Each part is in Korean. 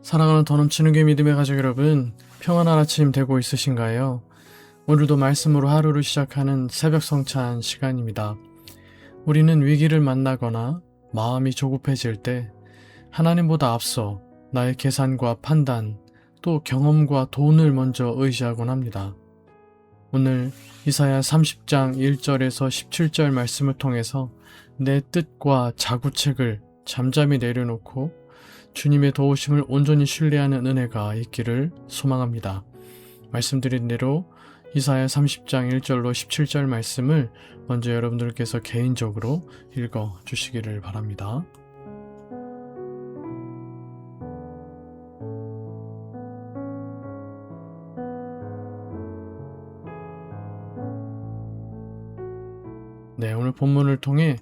사랑하는 더 넘치는 게 믿음의 가족 여러분, 평안한 아침 되고 있으신가요? 오늘도 말씀으로 하루를 시작하는 새벽 성찬 시간입니다. 우리는 위기를 만나거나 마음이 조급해질 때 하나님보다 앞서 나의 계산과 판단, 또 경험과 돈을 먼저 의지하곤 합니다. 오늘 이사야 30장 1절에서 17절 말씀을 통해서 내 뜻과 자구책을 잠잠히 내려놓고 주님의 도우심을 온전히 신뢰하는 은혜가 있기를 소망합니다. 말씀드린 대로 이사야 30장 1절로 17절 말씀을 먼저 여러분들께서 개인적으로 읽어 주시기를 바랍니다. 네, 오늘 본문을 통해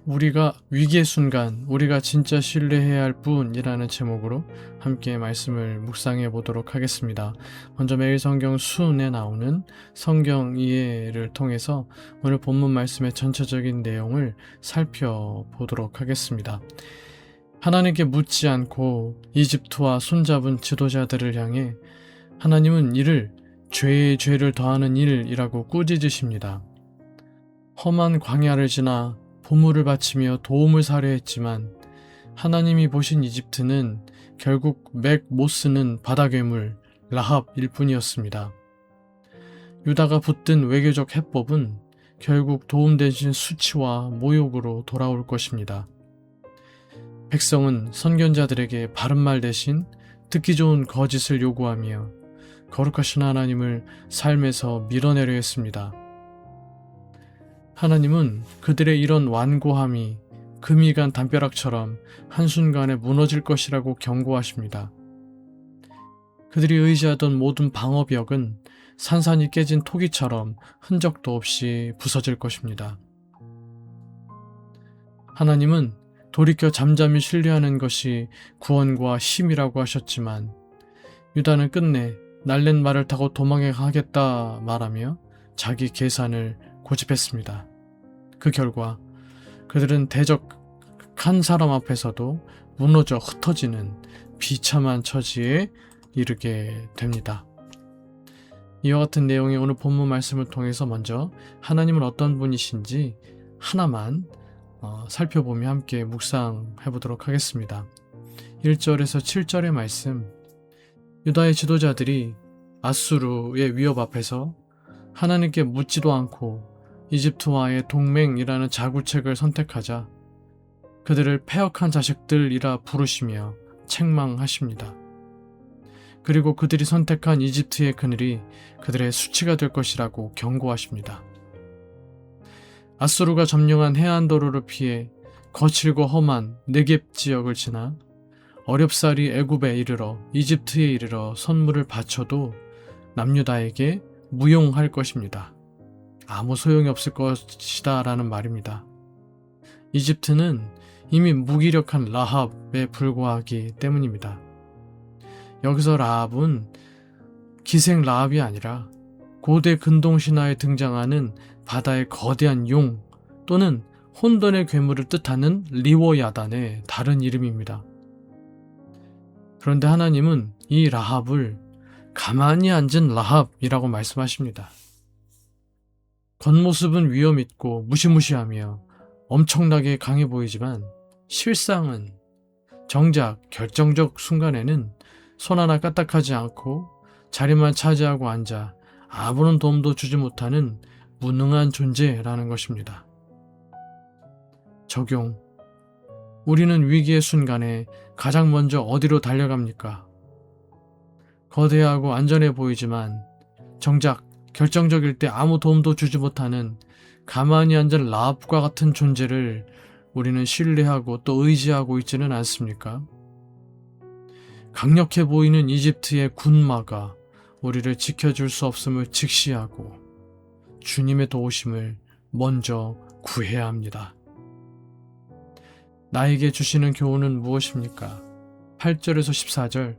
우리가 위기의 순간, 우리가 진짜 신뢰해야 할 분이라는 제목으로 함께 말씀을 묵상해 보도록 하겠습니다. 먼저 매일 성경 순에 나오는 성경 이해를 통해서 오늘 본문 말씀의 전체적인 내용을 살펴보도록 하겠습니다. 하나님께 묻지 않고 이집트와 손잡은 지도자들을 향해 하나님은 이를 죄에 죄를 더하는 일이라고 꾸짖으십니다. 험한 광야를 지나 보물을 바치며 도움을 사려했지만 하나님이 보신 이집트는 결국 맥 못 쓰는 바다괴물 라합일 뿐이었습니다. 유다가 붙든 외교적 해법은 결국 도움 대신 수치와 모욕으로 돌아올 것입니다. 백성은 선견자들에게 바른 말 대신 듣기 좋은 거짓을 요구하며 거룩하신 하나님을 삶에서 밀어내려 했습니다. 하나님은 그들의 이런 완고함이 금이 간 담벼락처럼 한순간에 무너질 것이라고 경고하십니다. 그들이 의지하던 모든 방어벽은 산산이 깨진 토기처럼 흔적도 없이 부서질 것입니다. 하나님은 돌이켜 잠잠히 신뢰하는 것이 구원과 힘이라고 하셨지만 유다는 끝내 날랜 말을 타고 도망가겠다 말하며 자기 계산을 고집했습니다. 그 결과 그들은 대적한 사람 앞에서도 무너져 흩어지는 비참한 처지에 이르게 됩니다. 이와 같은 내용의 오늘 본문 말씀을 통해서 먼저 하나님은 어떤 분이신지 하나만 살펴보며 함께 묵상해 보도록 하겠습니다. 1절에서 7절의 말씀, 유다의 지도자들이 아수르의 위협 앞에서 하나님께 묻지도 않고 이집트와의 동맹이라는 자구책을 선택하자 그들을 패역한 자식들이라 부르시며 책망하십니다. 그리고 그들이 선택한 이집트의 그늘이 그들의 수치가 될 것이라고 경고하십니다. 아수르가 점령한 해안도로를 피해 거칠고 험한 네겝 지역을 지나 어렵사리 애굽에 이르러 이집트에 이르러 선물을 바쳐도 남유다에게 무용할 것입니다. 아무 소용이 없을 것이다 라는 말입니다. 이집트는 이미 무기력한 라합에 불과하기 때문입니다. 여기서 라합은 기생 라합이 아니라 고대 근동신화에 등장하는 바다의 거대한 용 또는 혼돈의 괴물을 뜻하는 리워야단의 다른 이름입니다. 그런데 하나님은 이 라합을 가만히 앉은 라합이라고 말씀하십니다. 겉모습은 위험 있고 무시무시하며 엄청나게 강해 보이지만 실상은 정작 결정적 순간에는 손 하나 까딱하지 않고 자리만 차지하고 앉아 아무런 도움도 주지 못하는 무능한 존재라는 것입니다. 적용. 우리는 위기의 순간에 가장 먼저 어디로 달려갑니까? 거대하고 안전해 보이지만 정작 결정적일 때 아무 도움도 주지 못하는 가만히 앉은 라합과 같은 존재를 우리는 신뢰하고 또 의지하고 있지는 않습니까? 강력해 보이는 이집트의 군마가 우리를 지켜줄 수 없음을 직시하고 주님의 도우심을 먼저 구해야 합니다. 나에게 주시는 교훈은 무엇입니까? 8절에서 14절.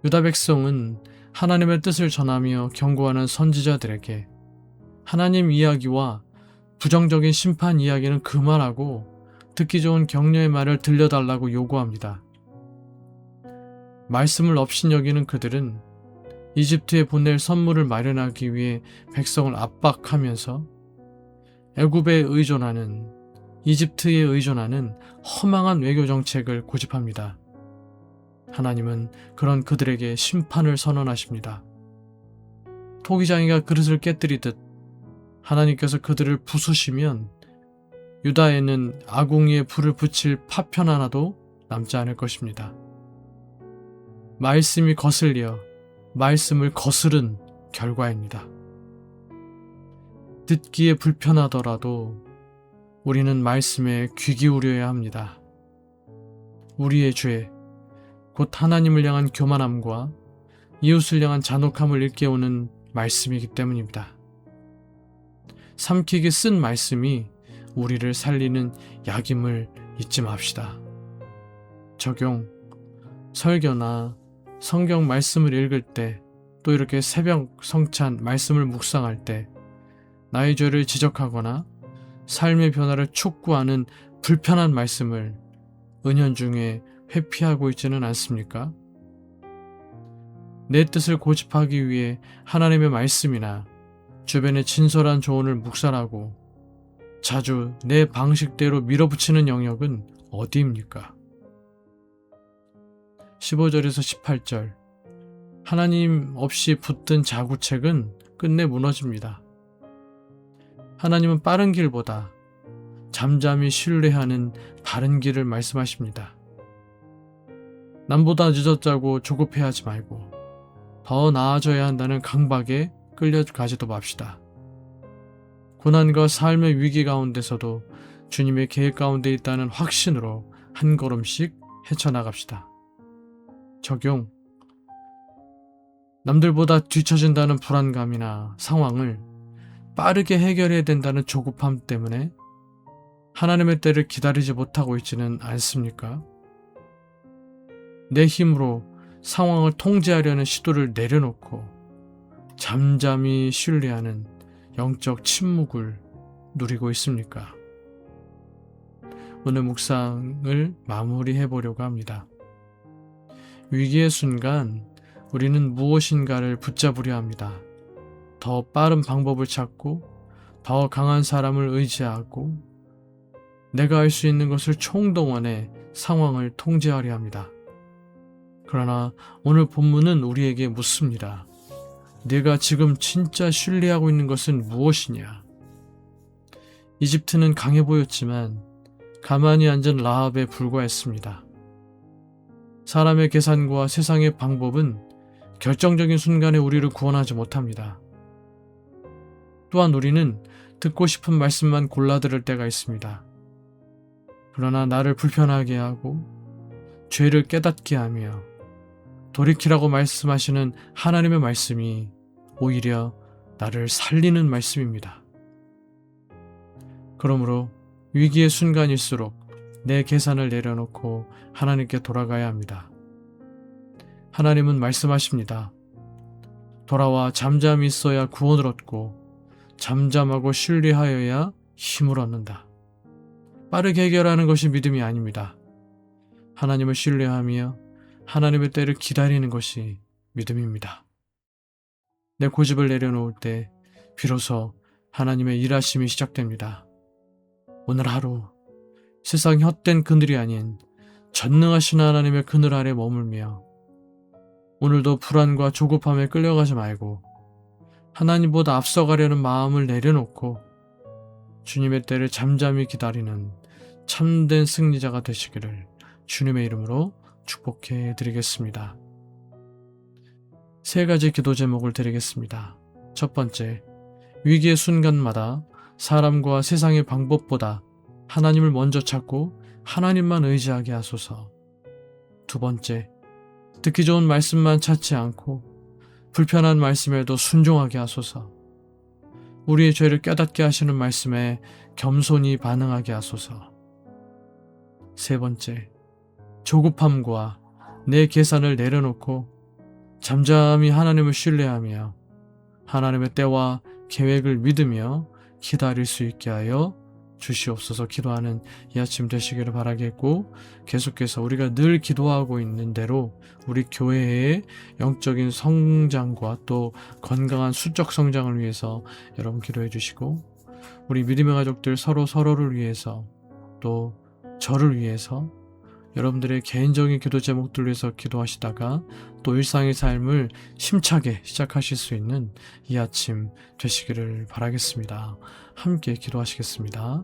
유다 백성은 하나님의 뜻을 전하며 경고하는 선지자들에게 하나님 이야기와 부정적인 심판 이야기는 그만하고 듣기 좋은 격려의 말을 들려달라고 요구합니다. 말씀을 업신여기는 그들은 이집트에 보낼 선물을 마련하기 위해 백성을 압박하면서 애굽에 의존하는, 이집트에 의존하는 허망한 외교 정책을 고집합니다. 하나님은 그런 그들에게 심판을 선언하십니다. 토기장이가 그릇을 깨뜨리듯 하나님께서 그들을 부수시면 유다에는 아궁이에 불을 붙일 파편 하나도 남지 않을 것입니다. 말씀이 거슬려 말씀을 거스른 결과입니다. 듣기에 불편하더라도 우리는 말씀에 귀 기울여야 합니다. 우리의 죄, 곧 하나님을 향한 교만함과 이웃을 향한 잔혹함을 일깨우는 말씀이기 때문입니다. 삼키게 쓴 말씀이 우리를 살리는 약임을 잊지 맙시다. 적용, 설교나 성경 말씀을 읽을 때, 또 이렇게 새벽 성찬 말씀을 묵상할 때 나의 죄를 지적하거나 삶의 변화를 촉구하는 불편한 말씀을 은연중에 회피하고 있지는 않습니까? 내 뜻을 고집하기 위해 하나님의 말씀이나 주변의 진솔한 조언을 묵살하고 자주 내 방식대로 밀어붙이는 영역은 어디입니까? 15절에서 18절, 하나님 없이 붙든 자구책은 끝내 무너집니다. 하나님은 빠른 길보다 잠잠히 신뢰하는 바른 길을 말씀하십니다. 남보다 늦었자고 조급해하지 말고 더 나아져야 한다는 강박에 끌려가지도 맙시다. 고난과 삶의 위기 가운데서도 주님의 계획 가운데 있다는 확신으로 한 걸음씩 헤쳐나갑시다. 적용, 남들보다 뒤처진다는 불안감이나 상황을 빠르게 해결해야 된다는 조급함 때문에 하나님의 때를 기다리지 못하고 있지는 않습니까? 내 힘으로 상황을 통제하려는 시도를 내려놓고 잠잠히 신뢰하는 영적 침묵을 누리고 있습니까? 오늘 묵상을 마무리해 보려고 합니다. 위기의 순간 우리는 무엇인가를 붙잡으려 합니다. 더 빠른 방법을 찾고 더 강한 사람을 의지하고 내가 할 수 있는 것을 총동원해 상황을 통제하려 합니다. 그러나 오늘 본문은 우리에게 묻습니다. 네가 지금 진짜 신뢰하고 있는 것은 무엇이냐? 이집트는 강해 보였지만 가만히 앉은 라합에 불과했습니다. 사람의 계산과 세상의 방법은 결정적인 순간에 우리를 구원하지 못합니다. 또한 우리는 듣고 싶은 말씀만 골라 들을 때가 있습니다. 그러나 나를 불편하게 하고 죄를 깨닫게 하며 돌이키라고 말씀하시는 하나님의 말씀이 오히려 나를 살리는 말씀입니다. 그러므로 위기의 순간일수록 내 계산을 내려놓고 하나님께 돌아가야 합니다. 하나님은 말씀하십니다. 돌아와 잠잠히 있어야 구원을 얻고 잠잠하고 신뢰하여야 힘을 얻는다. 빠르게 해결하는 것이 믿음이 아닙니다. 하나님을 신뢰하며 하나님의 때를 기다리는 것이 믿음입니다. 내 고집을 내려놓을 때 비로소 하나님의 일하심이 시작됩니다. 오늘 하루 세상 헛된 그늘이 아닌 전능하신 하나님의 그늘 아래 머물며 오늘도 불안과 조급함에 끌려가지 말고 하나님보다 앞서가려는 마음을 내려놓고 주님의 때를 잠잠히 기다리는 참된 승리자가 되시기를 주님의 이름으로 축복해 드리겠습니다. 세 가지 기도 제목을 드리겠습니다. 첫 번째, 위기의 순간마다 사람과 세상의 방법보다 하나님을 먼저 찾고 하나님만 의지하게 하소서. 두 번째, 듣기 좋은 말씀만 찾지 않고 불편한 말씀에도 순종하게 하소서. 우리의 죄를 깨닫게 하시는 말씀에 겸손히 반응하게 하소서. 세 번째, 조급함과 내 계산을 내려놓고 잠잠히 하나님을 신뢰하며 하나님의 때와 계획을 믿으며 기다릴 수 있게 하여 주시옵소서 기도하는 이 아침 되시기를 바라겠고, 계속해서 우리가 늘 기도하고 있는 대로 우리 교회의 영적인 성장과 또 건강한 수적 성장을 위해서 여러분 기도해 주시고, 우리 믿음의 가족들 서로를 위해서 또 저를 위해서 여러분들의 개인적인 기도 제목들 위해서 기도하시다가 또 일상의 삶을 힘차게 시작하실 수 있는 이 아침 되시기를 바라겠습니다. 함께 기도하시겠습니다.